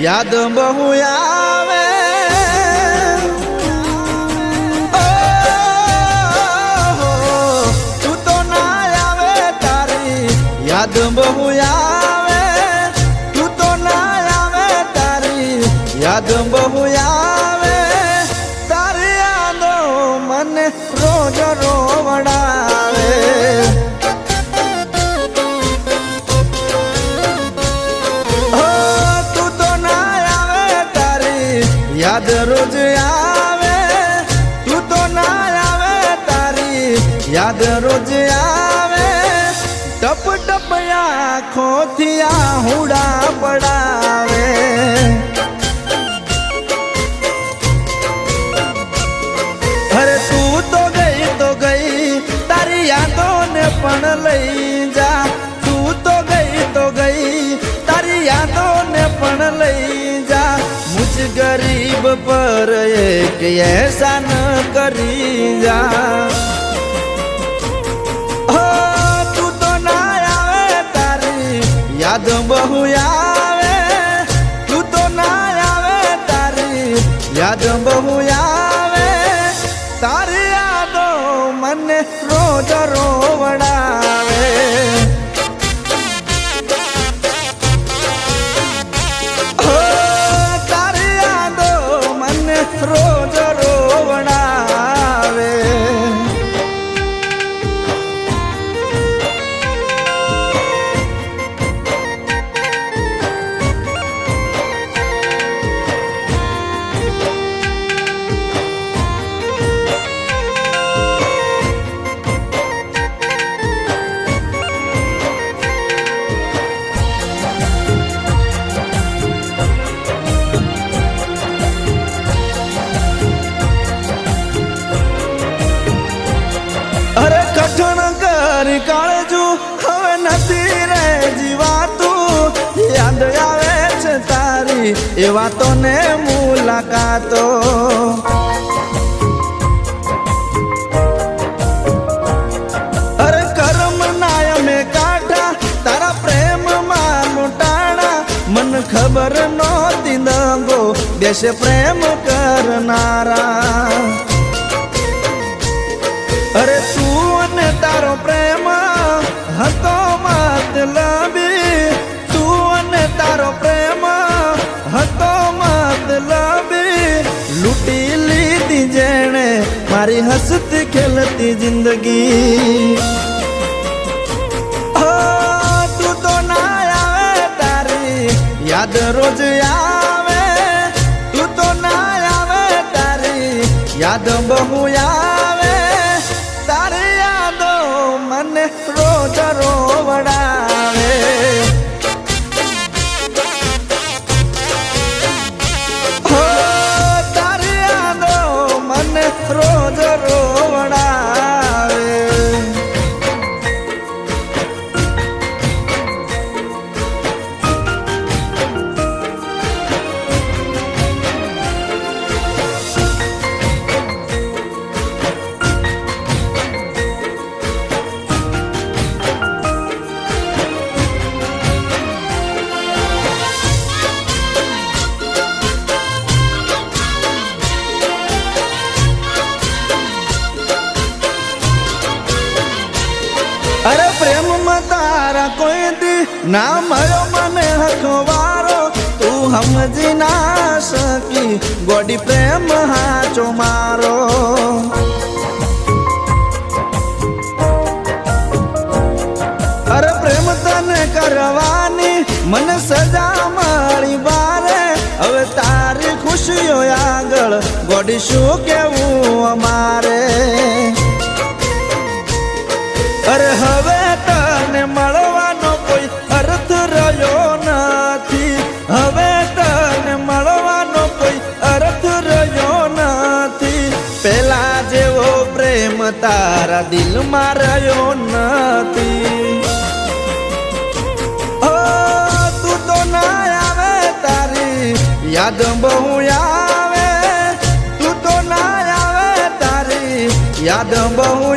याद बहु आवे तू तो ना आवे तारी याद बहु आवे तू तो ना आवे तारी याद बहु आवे तारी यादो मने रोज रोवड़ावे याद रोज आवे तू तो ना आवे तारी याद रोज आवे टप टप आँखों थी आहुड़ा पड़ावे अरे तू तो गई तारी यादों ने पण लई जा तू तो गई तारी यादों ने पण लई जा मुझ गरीब पर एक ऐसा न करी जा तू तो ना आवे तारी याद बहु आवे तू तो ना आवे तारी याद बहु आवे तारी यादो मने रोज रोवड़ावे रोज रोवड़ावे अरे कठण कर काळजू हवे नथी रे जीवातू याद आवे छे तारी ए वातो ने मुलाकातो अरे कर्म नाय में काठा तारा प्रेम में लुटाणा मन खबर नोती दंगो देश प्रेम करनारा अरे तू ने तारो प्रेम हतो मतलबी तू ने तारो प्रेम हतो मतलबी लूटी लीधी जेने मारी हंसती खेलती जिंदगी तू तो ना आवे तारी याद रोज आवे तू तो ना आवे तारी याद बहु आवे तारी यादो मने रोज रोवड़ावे हो तारी यादो मने रोज रोवड़ावे अरे प्रेम में तारा कोई दी ना मरो मने हखवारो तू समझी ना सकी गोडी प्रेम हाचो मारो अरे प्रेम तने करवानी मन सजा मळी बारे હવે તારી ખુશીઓ આગળ ગોડી શું કેવું અમારે अरे हवे तने मळवानो कोई अर्थ रह्यो नथी हवे तने मळवानो कोई अर्थ रह्यो नथी पेला जेवो प्रेम तारा दिल में रह्यो नथी तू तो ना आवे तारी याद बहु आवे तू तो ना आवे तारी याद बहु